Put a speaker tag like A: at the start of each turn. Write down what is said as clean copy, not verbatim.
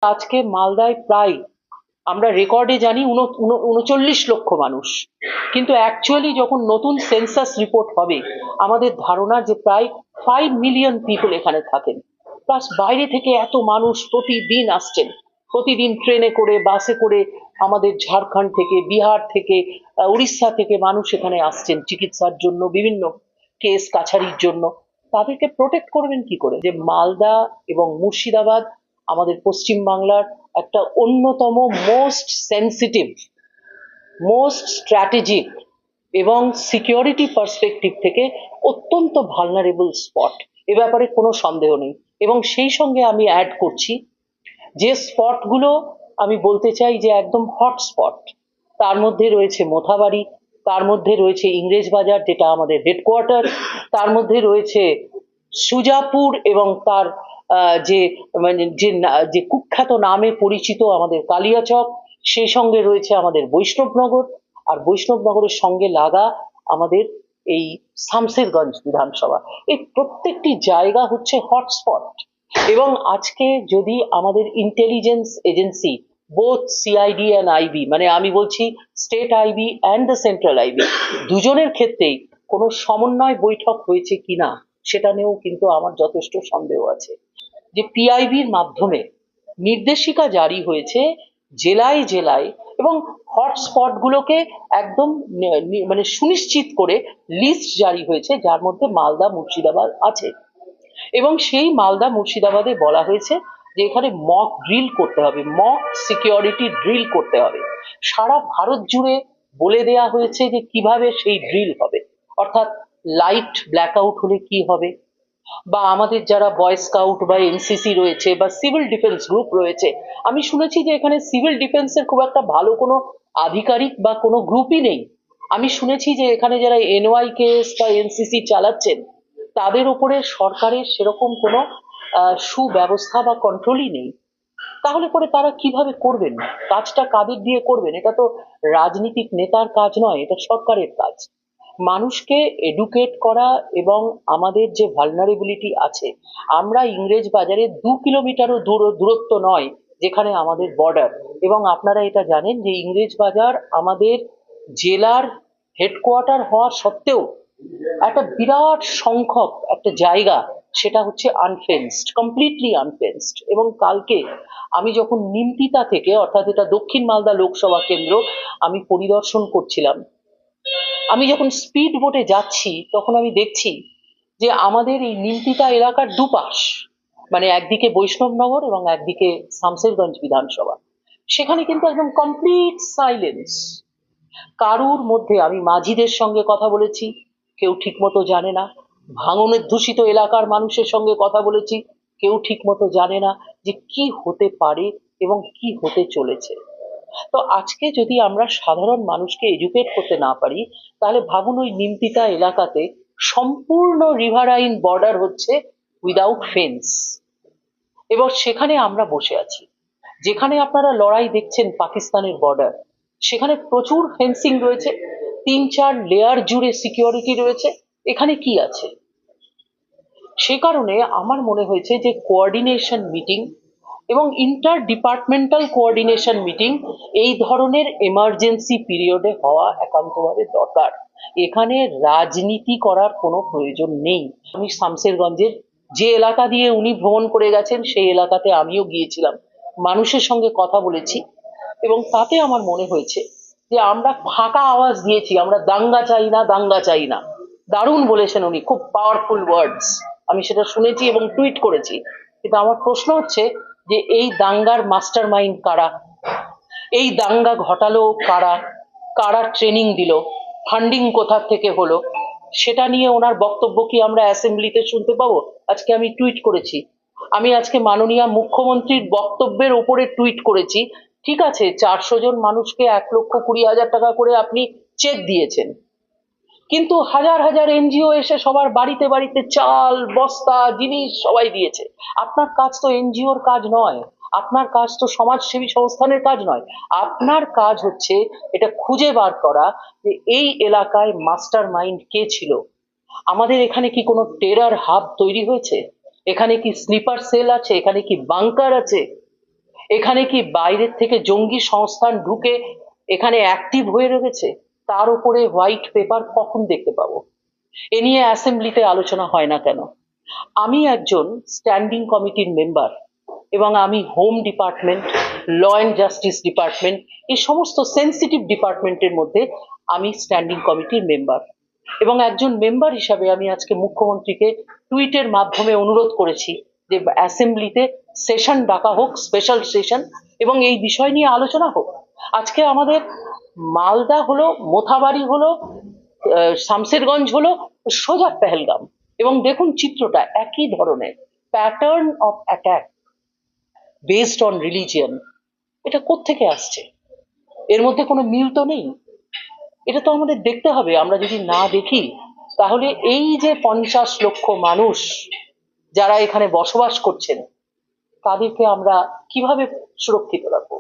A: আজকে মালদায় প্রায় আমরা রেকর্ডে জানি 39 লক্ষ মানুষ, কিন্তু অ্যাকচুয়ালি যখন নতুন সেন্সাস রিপোর্ট হবে আমাদের ধারণা যে প্রায় 5 মিলিয়ন পিপল এখানে থাকেন। প্লাস বাইরে থেকে এত মানুষ প্রতিদিন আসছেন, প্রতিদিন ট্রেনে করে, বাসে করে, আমাদের ঝাড়খণ্ড থেকে, বিহার থেকে, উড়িষ্যা থেকে মানুষ এখানে আসছেন চিকিৎসার জন্য, বিভিন্ন কেস কাছারির জন্য। তাদেরকে প্রোটেক্ট করবেন কি করে? যে মালদা এবং মুর্শিদাবাদ আমাদের পশ্চিম বাংলার একটা অন্যতম মোস্ট সেন্সিটিভ, মোস্ট স্ট্র্যাটেজিক এবং সিকিউরিটি পার্সপেক্টিভ থেকে অত্যন্ত ভালনারেবল স্পট, এ ব্যাপারে কোনো সন্দেহ নেই। এবং সেই সঙ্গে আমি অ্যাড করছি যে স্পটগুলো আমি বলতে চাই যে একদম হটস্পট, তার মধ্যে রয়েছে মোথাবাড়ি, তার মধ্যে রয়েছে ইংরেজ বাজার যেটা আমাদের হেডকোয়ার্টার, তার মধ্যে রয়েছে সুজাপুর এবং তার যে মানে যে কুখ্যাত নামে পরিচিত আমাদের কালিয়াচক, সেই সঙ্গে রয়েছে আমাদের বৈষ্ণবনগর, আর বৈষ্ণবনগরের সঙ্গে লাগা আমাদের এই শামসেরগঞ্জ বিধানসভা। এই প্রত্যেকটি জায়গা হচ্ছে হটস্পট। এবং আজকে যদি আমাদের intelligence agency, both CID and IB, মানে আমি বলছি state IB and the central IB, দুজনের ক্ষেত্রেই কোনো সমন্বয় বৈঠক হয়েছে কিনা সেটা নিয়েও কিন্তু আমার যথেষ্ট সন্দেহ আছে। যে পিআইবির মাধ্যমে নির্দেশিকা জারি হয়েছে জেলায় জেলায়, এবং হটস্পটগুলোকে একদম মানে সুনিশ্চিত করে লিস্ট জারি হয়েছে, যার মধ্যে মালদা মুর্শিদাবাদ আছে। এবং সেই মালদা মুর্শিদাবাদে বলা হয়েছে যে এখানে মক ড্রিল করতে হবে, মক সিকিউরিটি ড্রিল করতে হবে। সারা ভারত জুড়ে বলে দেয়া হয়েছে যে কিভাবে সেই ড্রিল হবে, অর্থাৎ লাইট ব্ল্যাকআউট হলে কি হবে, বা আমাদের যারা বয় স্কাউট বা এনসিসি রয়েছে বা সিভিল ডিফেন্স গ্রুপ রয়েছে। আমি শুনেছি যে এখানে সিভিল ডিফেন্সের খুব একটা ভালো কোনো আধিকারিক বা কোনো গ্রুপই নেই। আমি শুনেছি যে এখানে যারা এনওয়াইকেএস বা এনসিসি চালাচ্ছেন তাদের উপরে সরকারের সেরকম কোনো সুব্যবস্থা বা কন্ট্রোলই নেই। তাহলে পরে তারা কিভাবে করবেন কাজটা, কাদের দিয়ে করবেন? এটা তো রাজনীতিক নেতার কাজ নয়, এটা সরকারের কাজ। মানুষকে এডুকেট করা, এবং আমাদের যে ভালনারেবিলিটি আছে, আমরা ইংরেজ বাজারে 2 কিলোমিটারও দূরত্ব নয় যেখানে আমাদের বর্ডার। এবং আপনারা এটা জানেন যে ইংরেজ বাজার আমাদের জেলার হেডকোয়ার্টার হওয়া সত্ত্বেও একটা বিরাট সংখ্যক একটা জায়গা সেটা হচ্ছে আনফেন্সড, কমপ্লিটলি আনফেন্সড। এবং কালকে আমি যখন নিমতিতা থেকে, অর্থাৎ এটা দক্ষিণ মালদা লোকসভা কেন্দ্র, আমি পরিদর্শন করছিলাম, আমি যখন স্পিড বোটে যাচ্ছি তখন আমি দেখছি যে আমাদের এই নিমতিতা এলাকার দুপাশ, মানে একদিকে বৈষ্ণবনগর এবং একদিকে শামসেরগঞ্জ বিধানসভা, সেখানে কিন্তু একদম কমপ্লিট সাইলেন্স। কারুর মধ্যে, আমি মাঝিদের সঙ্গে কথা বলেছি, কেউ ঠিক মতো জানে না। ভাঙনের দূষিত এলাকার মানুষের সঙ্গে কথা বলেছি, কেউ ঠিক মতো জানে না যে কি হতে পারে এবং কি হতে চলেছে। তো আজকে যদি আমরা সাধারণ মানুষকে এডুকেট করতে না পারি, তাহলে ভাবুন ওই নিমতিতা এলাকাতে সম্পূর্ণ রিভারাইন বর্ডার হচ্ছে উইদাউট ফেন্স, এবং সেখানে আমরা বসে আছি। যেখানে আপনারা লড়াই দেখছেন পাকিস্তানের বর্ডার, সেখানে প্রচুর ফেন্সিং রয়েছে, 3-4 লেয়ার জুড়ে সিকিউরিটি রয়েছে। এখানে কি আছে? সে কারণে আমার মনে হয়েছে যে কোঅর্ডিনেশন মিটিং এবং ইন্টার ডিপার্টমেন্টাল কোঅর্ডিনেশন মিটিং এই ধরনের এমার্জেন্সি পিরিয়ডে হওয়া একান্তভাবে দরকার। এখানে রাজনীতি করার কোনো প্রয়োজন নেই। আমি শামসেরগঞ্জের যে এলাকা দিয়ে উনি ভ্রমণ করে গেছেন সেই এলাকাতে আমিও গিয়েছিলাম, মানুষের সঙ্গে কথা বলেছি, এবং তাতে আমার মনে হয়েছে যে আমরা ফাঁকা আওয়াজ দিয়েছি, আমরা দাঙ্গা চাই না, দাঙ্গা চাই না। দারুণ বলেছেন উনি, খুব পাওয়ারফুল ওয়ার্ডস, আমি সেটা শুনেছি এবং টুইট করেছি। কিন্তু আমার প্রশ্ন হচ্ছে যে এই দাঙ্গার মাস্টার মাইন্ড কারা? এই দাঙ্গা ঘটালো কারা? কারা ট্রেনিং দিল? ফান্ডিং কোথা থেকে হলো? সেটা নিয়ে ওনার বক্তব্য কি আমরা অ্যাসেম্বলিতে শুনতে পাবো? আজকে আমি টুইট করেছি, আমি আজকে মাননীয় মুখ্যমন্ত্রীর বক্তব্যের উপরে টুইট করেছি। ঠিক আছে, 400 জন মানুষকে 1,20,000 টাকা করে আপনি চেক দিয়েছেন, কিন্তু হাজার হাজার এনজিও এসে সবার বাড়িতে বাড়িতে চাল বস্তা জিনিস সবাই দিয়েছে। আপনার কাজ তো এনজিওর কাজ নয়, আপনার কাজ তো সমাজসেবী সংস্থানের কাজ নয়। আপনার কাজ হচ্ছে এটা খুঁজে বার করা যে এই এলাকায় মাস্টার মাইন্ড কে ছিল। আমাদের এখানে কি কোনো টেরার হাব তৈরি হয়েছে? এখানে কি স্লিপার সেল আছে? এখানে কি বাংকার আছে? এখানে কি বাইরের থেকে জঙ্গি সংস্থান ঢুকে এখানে অ্যাক্টিভ হয়ে রয়েছে? তার উপরে হোয়াইট পেপার কখন দেখতে পাবো? এ নিয়ে অ্যাসেম্বলিতে আলোচনা হয় না কেন? আমি একজন স্ট্যান্ডিং কমিটির মেম্বার এবং আমি home department, law and justice department, এই সমস্ত সেন্সিটিভ ডিপার্টমেন্টের মধ্যে আমি স্ট্যান্ডিং কমিটির মেম্বার। এবং একজন মেম্বার হিসাবে আমি আজকে মুখ্যমন্ত্রীকে টুইটের মাধ্যমে অনুরোধ করেছি যে অ্যাসেম্বলিতে সেশন ডাকা হোক, স্পেশাল সেশন, এবং এই বিষয় নিয়ে আলোচনা হোক। আজকে আমাদের মালদা হলো, মোথাবাড়ি হলো, শামশেরগঞ্জ হলো, সোজা পেহেলগাম। এবং দেখুন চিত্রটা একই ধরনের, pattern of attack based on religion. এটা কোত্থেকে আসছে? এর মধ্যে কোনো মিল তো নেই। এটা তো আমাদের দেখতে হবে। আমরা যদি না দেখি তাহলে এই যে 50 লক্ষ মানুষ যারা এখানে বসবাস করছেন তাদেরকে আমরা কিভাবে সুরক্ষিত রাখবো?